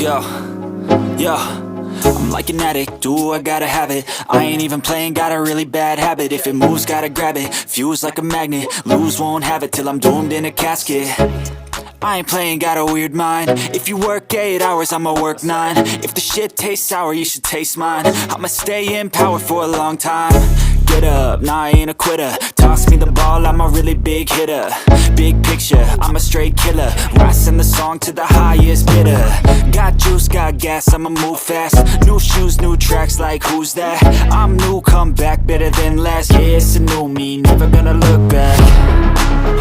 Yo, yo, I'm like an addict, do I gotta have it. I ain't even playing, got a really bad habit. If it moves, gotta grab it, fuse like a magnet. Lose, won't have it till I'm doomed in a casket. I ain't playing, got a weird mind. If you work 8 hours, I'ma work 9. If the shit tastes sour, you should taste mine. I'ma stay in power for a long time. Get up, nah, I ain't a quitter. Toss me the ball, I'm a really big hitter. Big picture, I'm a straight killer. Rising the song to the highest bidder. Got juice, got gas, I'ma move fast. New shoes, new tracks, like who's that? I'm new, come back, better than last. Yeah, it's a new me, never gonna look back.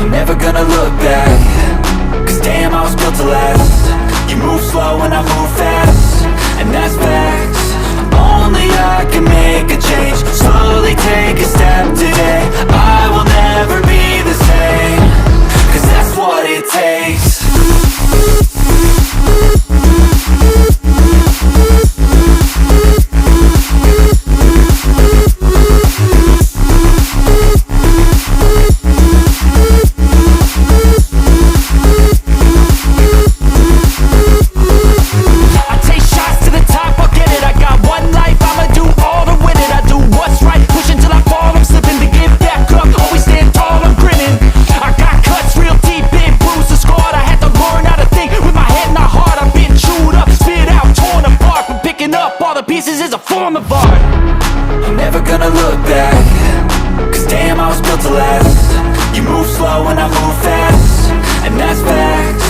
I'm never gonna look back. Cause damn, I was built to last. You move slow and I move fast, and that's facts. Only I can make a change. Slowly take a step today. I will never be the same. Cause that's what it takes. Is a form of art. I'm never gonna look back. Cause damn, I was built to last. You move slow and I move fast, and that's facts.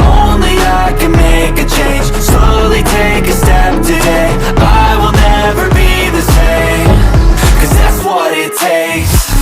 Only I can make a change. Slowly take a step today. I will never be the same. Cause that's what it takes.